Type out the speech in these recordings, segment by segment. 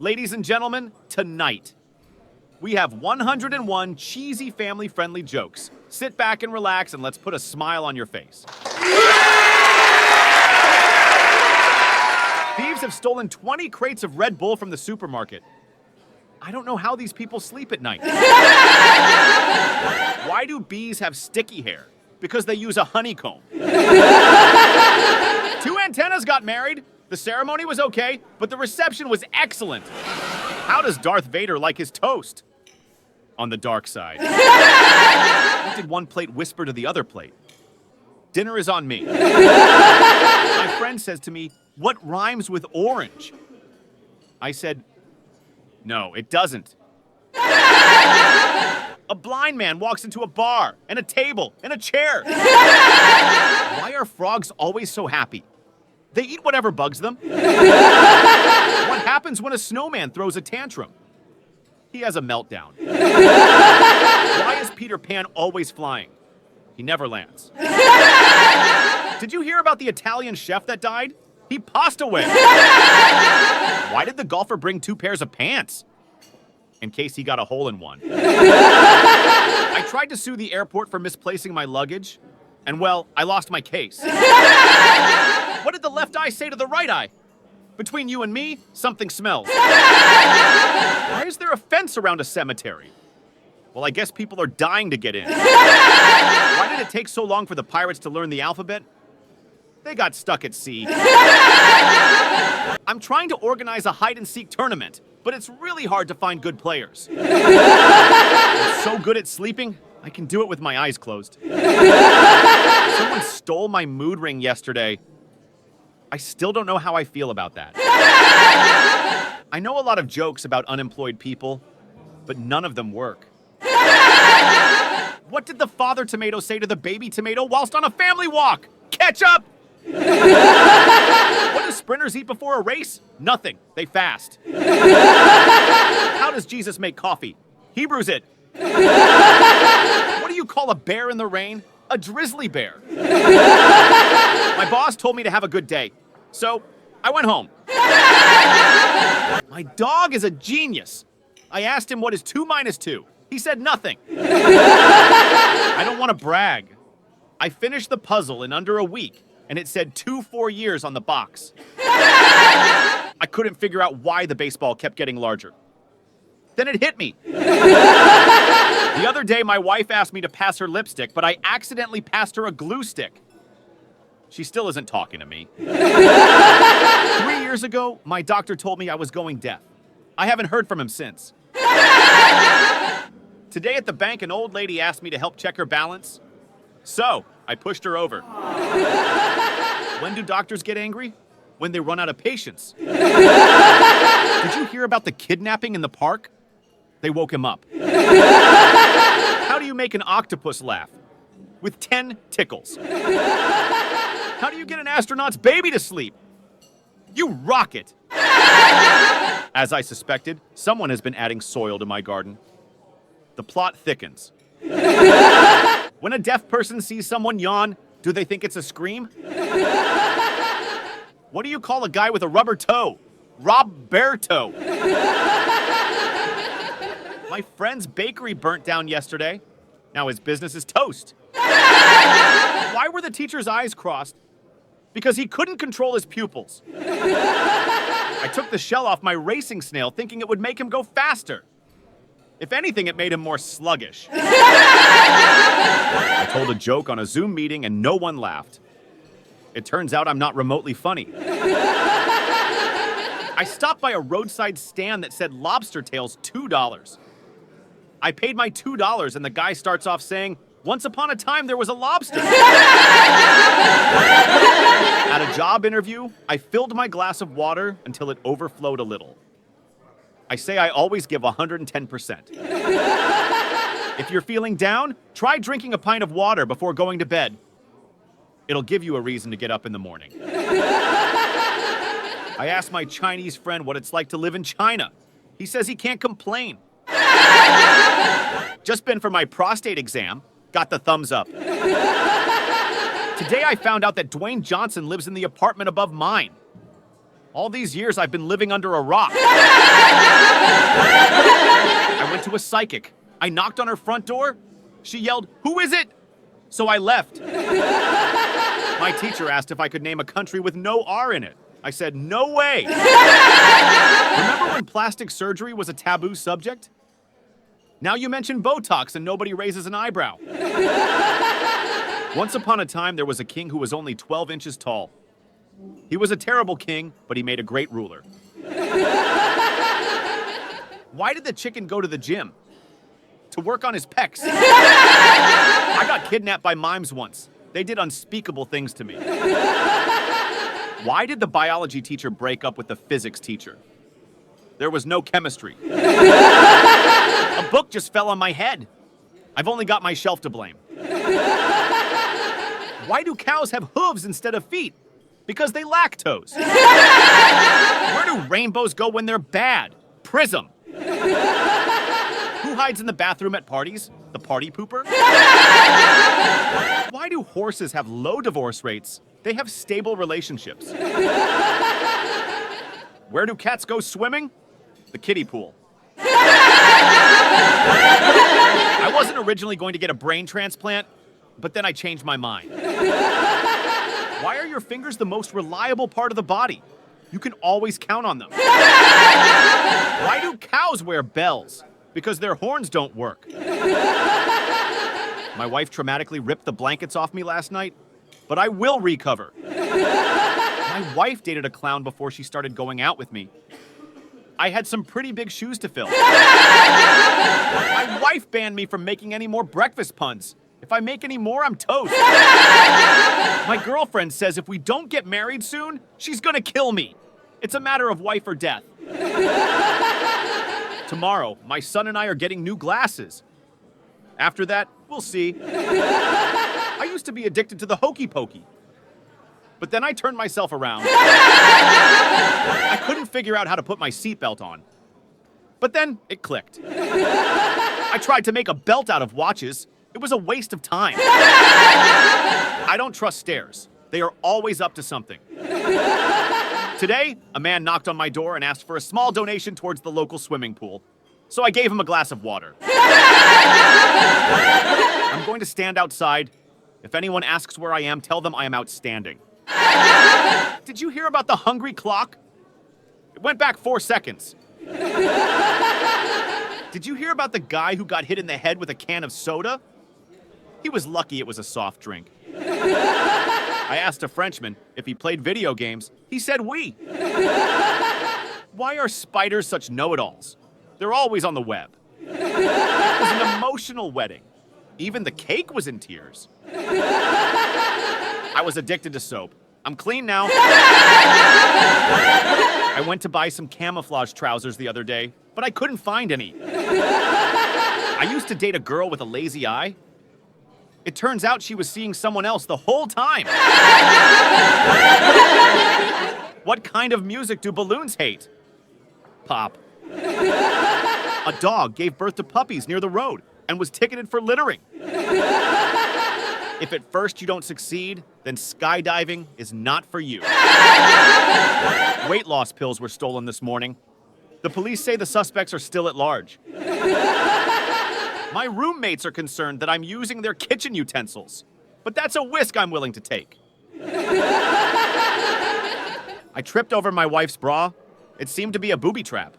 Ladies and gentlemen, tonight, we have 101 cheesy family-friendly jokes. Sit back and relax, and let's put a smile on your face. Thieves have stolen 20 crates of Red Bull from the supermarket. I don't know how these people sleep at night. Why do bees have sticky hair? Because they use a honeycomb. 2 antennas got married. The ceremony was okay, but the reception was excellent. How does Darth Vader like his toast? On the dark side. What did one plate whisper to the other plate? Dinner is on me. My friend says to me, "What rhymes with orange?" I said, "No, it doesn't." A blind man walks into a bar, and a table, and a chair. Why are frogs always so happy? They eat whatever bugs them. What happens when a snowman throws a tantrum? He has a meltdown. Why is Peter Pan always flying? He never lands. Did you hear about the Italian chef that died? He passed away. Why did the golfer bring 2 pairs of pants? In case he got a hole in one. I tried to sue the airport for misplacing my luggage, and well, I lost my case. What did the left eye say to the right eye? Between you and me, something smells. Why is there a fence around a cemetery? Well, I guess people are dying to get in. Why did it take so long for the pirates to learn the alphabet? They got stuck at sea. I'm trying to organize a hide-and-seek tournament, but it's really hard to find good players. I'm so good at sleeping, I can do it with my eyes closed. Someone stole my mood ring yesterday. I still don't know how I feel about that. I know a lot of jokes about unemployed people, but none of them work. What did the father tomato say to the baby tomato whilst on a family walk? Ketchup! What do sprinters eat before a race? Nothing. They fast. How does Jesus make coffee? He brews it. What do you call a bear in the rain? A drizzly bear. My boss told me to have a good day, so I went home. My dog is a genius. I asked him what is 2 minus 2. He said nothing. I don't want to brag. I finished the puzzle in under a week, and it said 2 4 years on the box. I couldn't figure out why the baseball kept getting larger. Then it hit me. The other day, my wife asked me to pass her lipstick, but I accidentally passed her a glue stick. She still isn't talking to me. 3 years ago, my doctor told me I was going deaf. I haven't heard from him since. Today at the bank, an old lady asked me to help check her balance. So, I pushed her over. When do doctors get angry? When they run out of patience. Did you hear about the kidnapping in the park? They woke him up. How do you make an octopus laugh? With 10 tickles. How do you get an astronaut's baby to sleep? You rock it. As I suspected, someone has been adding soil to my garden. The plot thickens. When a deaf person sees someone yawn, do they think it's a scream? What do you call a guy with a rubber toe? Roberto. My friend's bakery burnt down yesterday. Now his business is toast. Why were the teacher's eyes crossed? Because he couldn't control his pupils. I took the shell off my racing snail thinking it would make him go faster. If anything, it made him more sluggish. I told a joke on a Zoom meeting and no one laughed. It turns out I'm not remotely funny. I stopped by a roadside stand that said lobster tails $2. I paid my $2 and the guy starts off saying, "Once upon a time there was a lobster." At a job interview, I filled my glass of water until it overflowed a little. I say I always give 110%. If you're feeling down, try drinking a pint of water before going to bed. It'll give you a reason to get up in the morning. I asked my Chinese friend what it's like to live in China. He says he can't complain. Just been for my prostate exam. Got the thumbs up. Today I found out that Dwayne Johnson lives in the apartment above mine. All these years I've been living under a rock. I went to a psychic. I knocked on her front door. She yelled, "Who is it?" So I left. My teacher asked if I could name a country with no R in it. I said, "No way." Remember when plastic surgery was a taboo subject? Now you mention Botox and nobody raises an eyebrow. Once upon a time, there was a king who was only 12 inches tall. He was a terrible king, but he made a great ruler. Why did the chicken go to the gym? To work on his pecs. I got kidnapped by mimes once. They did unspeakable things to me. Why did the biology teacher break up with the physics teacher? There was no chemistry. A book just fell on my head. I've only got myself to blame. Why do cows have hooves instead of feet? Because they lactose. Where do rainbows go when they're bad? Prism. Who hides in the bathroom at parties? The party pooper? Why do horses have low divorce rates? They have stable relationships. Where do cats go swimming? The kiddie pool. I wasn't originally going to get a brain transplant, but then I changed my mind. Why are your fingers the most reliable part of the body? You can always count on them. Why do cows wear bells? Because their horns don't work. My wife traumatically ripped the blankets off me last night, but I will recover. My wife dated a clown before she started going out with me. I had some pretty big shoes to fill. My wife banned me from making any more breakfast puns. If I make any more, I'm toast. My girlfriend says if we don't get married soon, she's gonna kill me. It's a matter of life or death. Tomorrow, my son and I are getting new glasses. After that, we'll see. I used to be addicted to the hokey pokey. But then I turned myself around. I couldn't figure out how to put my seatbelt on. But then it clicked. I tried to make a belt out of watches. It was a waste of time. I don't trust stairs. They are always up to something. Today, a man knocked on my door and asked for a small donation towards the local swimming pool. So I gave him a glass of water. I'm going to stand outside. If anyone asks where I am, tell them I am outstanding. Did you hear about the hungry clock? It went back 4 seconds. Did you hear about the guy who got hit in the head with a can of soda? He was lucky it was a soft drink. I asked a Frenchman if he played video games. He said oui. Why are spiders such know-it-alls? They're always on the web. It was an emotional wedding. Even the cake was in tears. I was addicted to soap. I'm clean now. I went to buy some camouflage trousers the other day, but I couldn't find any. I used to date a girl with a lazy eye. It turns out she was seeing someone else the whole time. What kind of music do balloons hate? Pop. A dog gave birth to puppies near the road and was ticketed for littering. If at first you don't succeed, then skydiving is not for you. Weight loss pills were stolen this morning. The police say the suspects are still at large. My roommates are concerned that I'm using their kitchen utensils, but that's a risk I'm willing to take. I tripped over my wife's bra. It seemed to be a booby trap.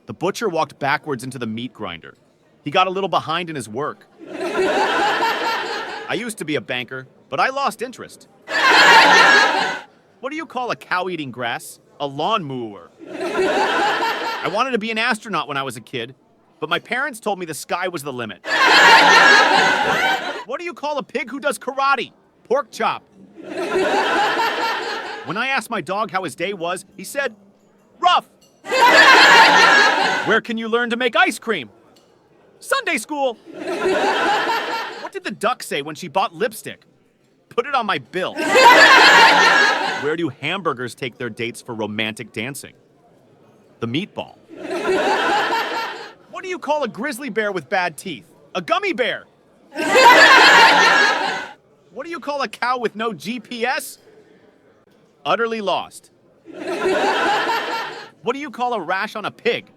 The butcher walked backwards into the meat grinder. He got a little behind in his work. I used to be a banker, but I lost interest. What do you call a cow eating grass? A lawn mower. I wanted to be an astronaut when I was a kid, but my parents told me the sky was the limit. What do you call a pig who does karate? Pork chop. When I asked my dog how his day was, he said, rough. Where can you learn to make ice cream? Sunday school. What did the duck say when she bought lipstick? Put it on my bill. Where do hamburgers take their dates for romantic dancing? The meatball. What do you call a grizzly bear with bad teeth? A gummy bear. What do you call a cow with no GPS? Utterly lost. What do you call a rash on a pig?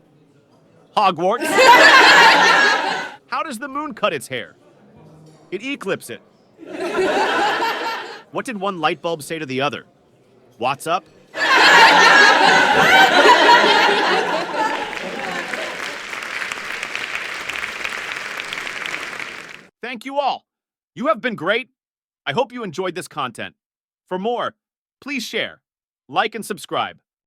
Hogwarts. How does the moon cut its hair? It eclipses it. What did one light bulb say to the other? What's up? Thank you all. You have been great. I hope you enjoyed this content. For more, please share, like, and subscribe.